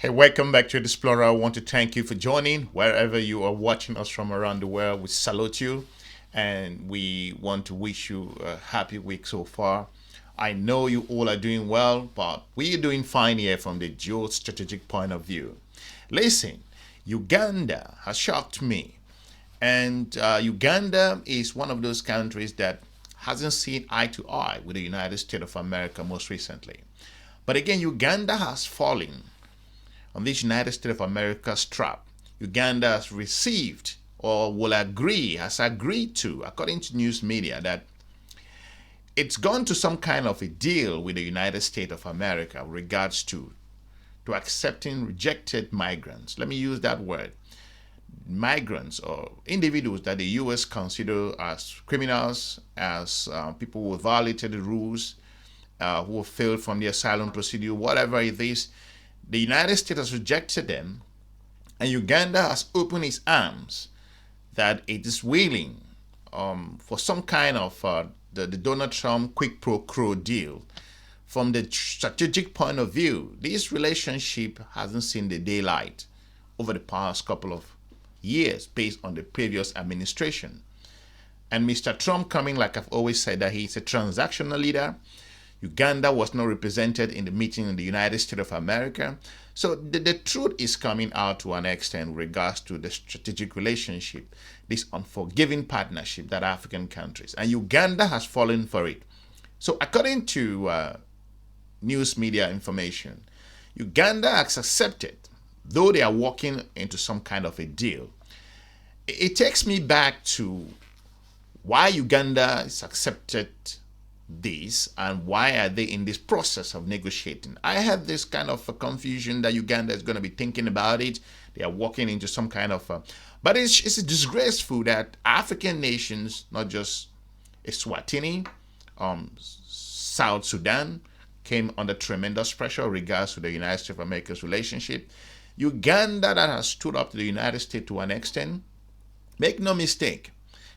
Hey, welcome back to the Explorer. I want to thank you for joining. Wherever you are watching us from around the world, we salute you and we want to wish you a happy week so far. I know you all are doing well, but we're doing fine here from the geostrategic point of view. Listen, Uganda has shocked me. And Uganda is one of those countries that hasn't seen eye to eye with the United States of America most recently. But again, Uganda has fallen on this United States of America's trap. Uganda has received or has agreed to, according to news media, that it's gone to some kind of a deal with the United States of America with regards to accepting rejected migrants. Let me use that word. Migrants or individuals that the U.S. consider as criminals, as people who violated the rules, who have failed from the asylum procedure, whatever it is. The United States has rejected them, and Uganda has opened its arms that it is willing for some kind of the Donald Trump quick pro quo deal. From the strategic point of view, this relationship hasn't seen the daylight over the past couple of years based on the previous administration. And Mr. Trump coming, like I've always said, that he's a transactional leader. Uganda was not represented in the meeting in the United States of America. So the truth is coming out to an extent with regards to the strategic relationship, this unforgiving partnership that African countries, and Uganda has fallen for it. So according to news media information, Uganda has accepted, though they are walking into some kind of a deal. It takes me back to why Uganda has accepted this and why are they in this process of negotiating. I have this kind of a confusion that Uganda is going to be thinking about it. They are walking into some kind of but it's disgraceful that African nations, not just Eswatini, South Sudan, came under tremendous pressure in regards to the United States of America's relationship. Uganda, that has stood up to the United States to an extent. Make no mistake,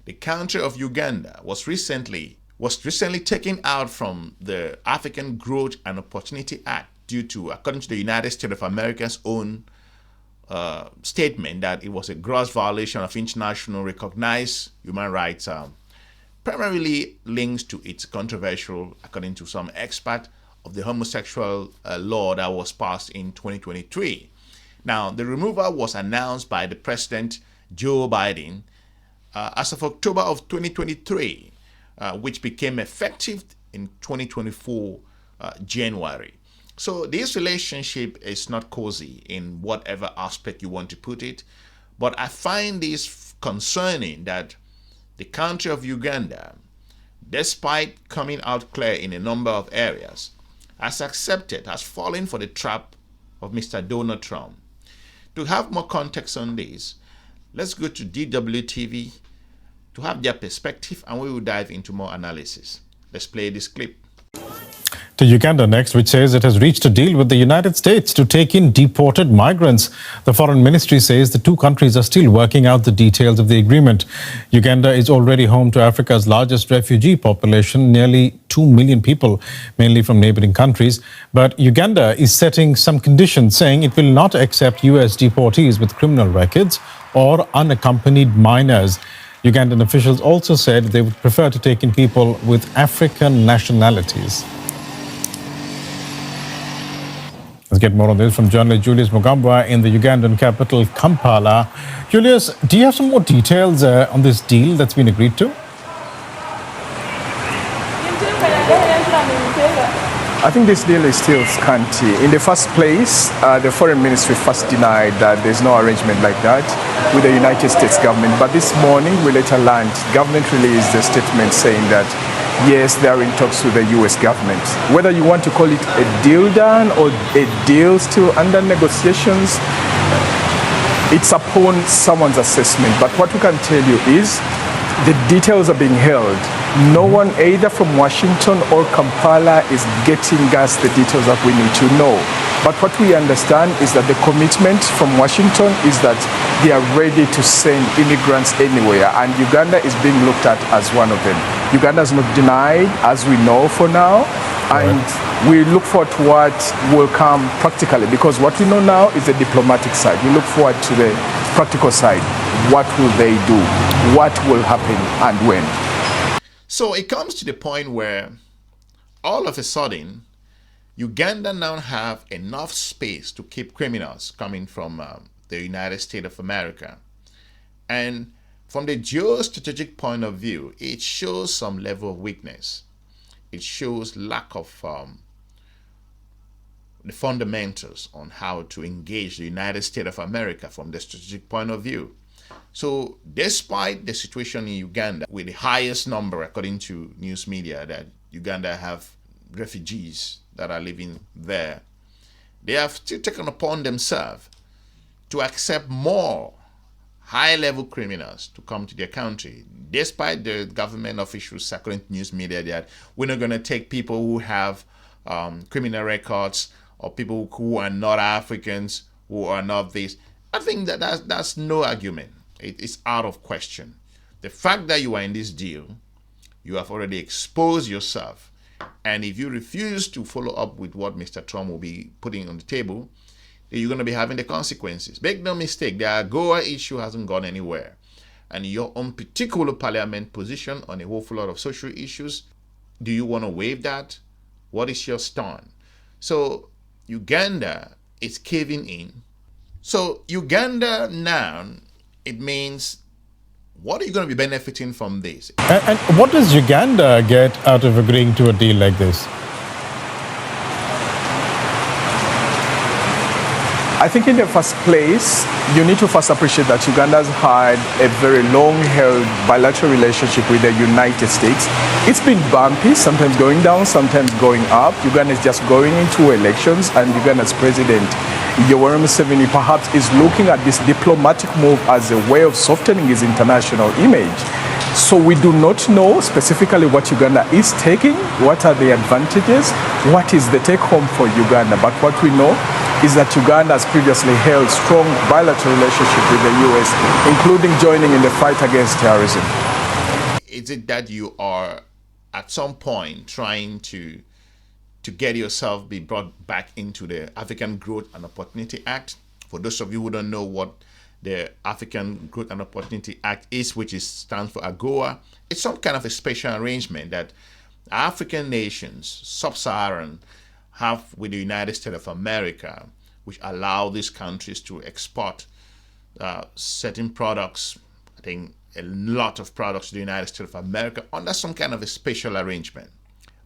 the country of Uganda was recently taken out from the African Growth and Opportunity Act due to, according to the United States of America's own statement, that it was a gross violation of international recognized human rights, primarily linked to its controversial, according to some expert, of the homosexual law that was passed in 2023. Now, the removal was announced by the President Joe Biden as of October of 2023, which became effective in 2024 January. So this relationship is not cozy in whatever aspect you want to put it, but I find this concerning that the country of Uganda, despite coming out clear in a number of areas, has fallen for the trap of Mr. Donald Trump. To have more context on this, let's go to DWTV to have their perspective, and we will dive into more analysis. Let's play this clip. To Uganda next, which says it has reached a deal with the United States to take in deported migrants. The foreign ministry says the two countries are still working out the details of the agreement. Uganda is already home to Africa's largest refugee population, nearly 2 million people, mainly from neighboring countries. But Uganda is setting some conditions, saying it will not accept US deportees with criminal records or unaccompanied minors. Ugandan officials also said they would prefer to take in people with African nationalities. Let's get more on this from journalist Julius Mugambwa in the Ugandan capital, Kampala. Julius, do you have some more details on this deal that's been agreed to? I think this deal is still scanty. In the first place, the foreign ministry first denied that there's no arrangement like that with the United States government. But this morning, we later learned, government released a statement saying that, yes, they are in talks with the US government. Whether you want to call it a deal done or a deal still under negotiations, it's upon someone's assessment. But what we can tell you is the details are being held. No one either from Washington or Kampala is getting us the details that we need to know. But what we understand is that the commitment from Washington is that they are ready to send immigrants anywhere, and Uganda is being looked at as one of them. Uganda has not denied, as we know for now, and We look forward to what will come practically, because what we know now is the diplomatic side. We look forward to the practical side. What will they do? What will happen and when? So it comes to the point where all of a sudden, Uganda now have enough space to keep criminals coming from the United States of America. And from the geostrategic point of view, it shows some level of weakness. It shows lack of the fundamentals on how to engage the United States of America from the strategic point of view. So despite the situation in Uganda, with the highest number, according to news media, that Uganda have refugees that are living there, they have still taken upon themselves to accept more high-level criminals to come to their country, despite the government officials circulating news media that we're not going to take people who have criminal records or people who are not Africans, who are not this. I think that that's no argument. It's out of question. The fact that you are in this deal, you have already exposed yourself. And if you refuse to follow up with what Mr. Trump will be putting on the table, you're going to be having the consequences. Make no mistake, the AGOA issue hasn't gone anywhere. And your own particular parliament position on a whole lot of social issues, do you want to waive that? What is your stand? So Uganda is caving in. So Uganda now, it means, what are you going to be benefiting from this? And what does Uganda get out of agreeing to a deal like this? I think in the first place, you need to first appreciate that Uganda's had a very long-held bilateral relationship with the United States. It's been bumpy, sometimes going down, sometimes going up. Uganda is just going into elections, and Uganda's president, Yoweri Museveni, perhaps is looking at this diplomatic move as a way of softening his international image. So we do not know specifically what Uganda is taking, what are the advantages, what is the take-home for Uganda. But what we know is that Uganda has previously held strong bilateral relationship with the US, including joining in the fight against terrorism. Is it that you are at some point trying to get yourself be brought back into the African Growth and Opportunity Act? For those of you who don't know what the African Growth and Opportunity Act is, which stands for AGOA, it's some kind of a special arrangement that African nations, sub-Saharan, have with the United States of America, which allow these countries to export certain products, I think a lot of products to the United States of America under some kind of a special arrangement.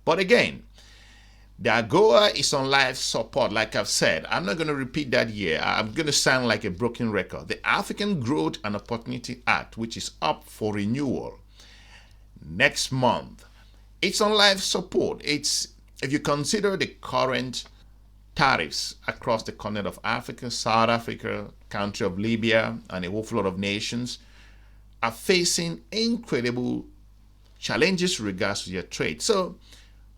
But again, the AGOA is on life support, like I've said. I'm not going to repeat that here. I'm going to sound like a broken record. The African Growth and Opportunity Act, which is up for renewal next month, it's on life support. It's, if you consider the current tariffs across the continent of Africa, South Africa, country of Libya, and a whole lot of nations are facing incredible challenges with regards to their trade. So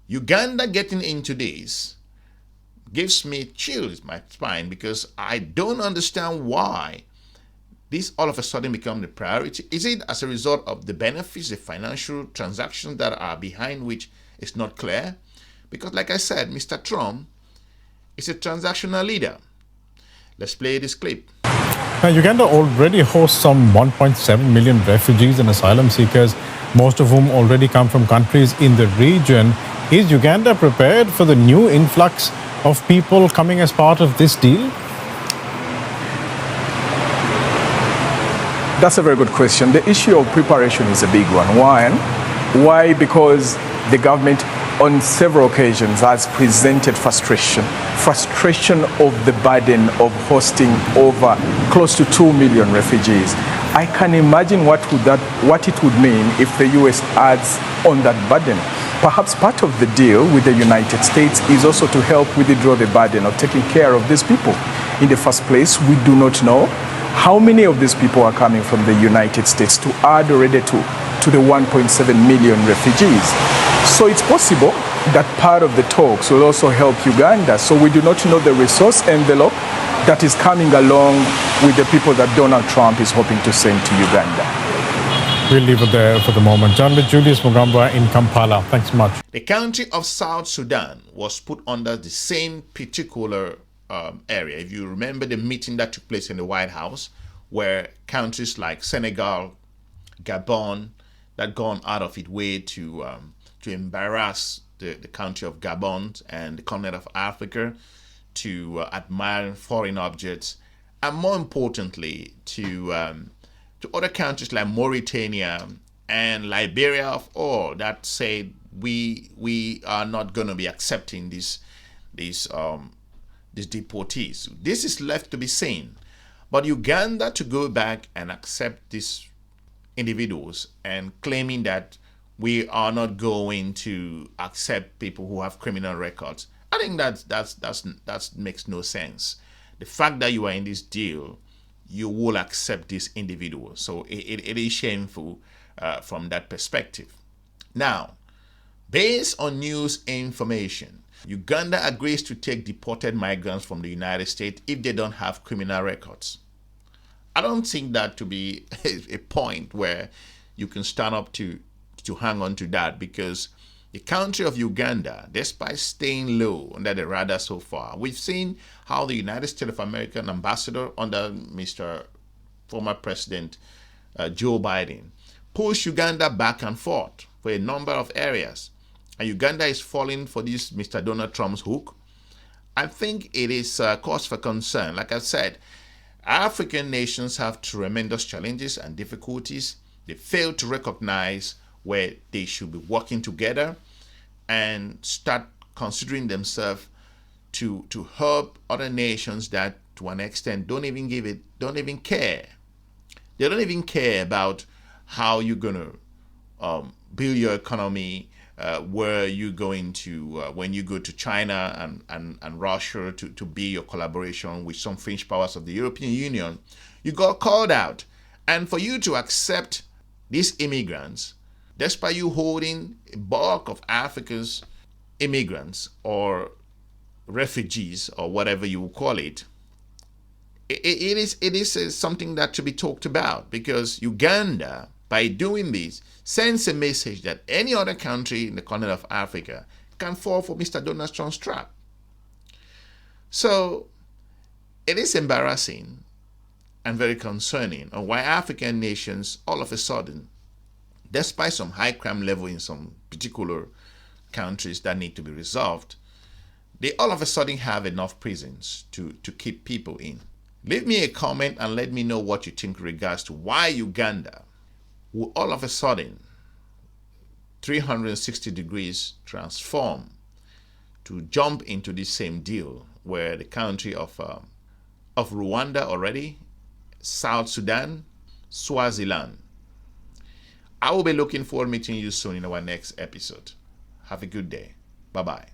Uganda getting into this gives me chills in my spine, because I don't understand why this all of a sudden become the priority. Is it as a result of the benefits, the financial transactions that are behind which is not clear? Because like I said, Mr. Trump is a transactional leader. Let's play this clip. Now, Uganda already hosts some 1.7 million refugees and asylum seekers, most of whom already come from countries in the region. Is Uganda prepared for the new influx of people coming as part of this deal? That's a very good question. The issue of preparation is a big one. Why? Because the government on several occasions has presented frustration of the burden of hosting over close to 2 million refugees. I can imagine what it would mean if the US adds on that burden. Perhaps part of the deal with the United States is also to help withdraw the burden of taking care of these people. In the first place, we do not know how many of these people are coming from the United States to add already to the 1.7 million refugees. So it's possible that part of the talks will also help Uganda. So we do not know the resource envelope that is coming along with the people that Donald Trump is hoping to send to Uganda. We'll leave it there for the moment. Journalist Julius Mugamba in Kampala. Thanks so much. The country of South Sudan was put under the same particular area. If you remember the meeting that took place in the White House, where countries like Senegal, Gabon, that gone out of its way to embarrass the country of Gabon and the continent of Africa, to admire foreign objects, and more importantly, to other countries like Mauritania and Liberia of all that said we are not going to be accepting these deportees. This is left to be seen. But Uganda to go back and accept these individuals and claiming that we are not going to accept people who have criminal records, I think that makes no sense. The fact that you are in this deal, you will accept these individuals. So it is shameful from that perspective. Now, based on news information, Uganda agrees to take deported migrants from the United States if they don't have criminal records. I don't think that to be a point where you can stand up to hang on to that, because the country of Uganda, despite staying low under the radar so far, we've seen how the United States of America ambassador under Mr. former President Joe Biden pushed Uganda back and forth for a number of areas. And Uganda is falling for this Mr. Donald Trump's hook. I think it is cause for concern. Like I said, African nations have tremendous challenges and difficulties. They fail to recognize where they should be working together and start considering themselves to help other nations that to an extent don't even care. They don't even care about how you're gonna build your economy, where you're going to when you go to China and Russia to be your collaboration with some fringe powers of the European Union. You got called out, and for you to accept these immigrants, despite you holding a bulk of Africa's immigrants or refugees or whatever you will call it, it is something that should be talked about, because Uganda, by doing this, sends a message that any other country in the continent of Africa can fall for Mr. Donald Trump's trap. So it is embarrassing and very concerning on why African nations all of a sudden, despite some high crime level in some particular countries that need to be resolved, they all of a sudden have enough prisons to keep people in. Leave me a comment and let me know what you think in regards to why Uganda will all of a sudden 360 degrees transform to jump into this same deal, where the country of Rwanda already, South Sudan, Swaziland. I will be looking forward to meeting you soon in our next episode. Have a good day. Bye-bye.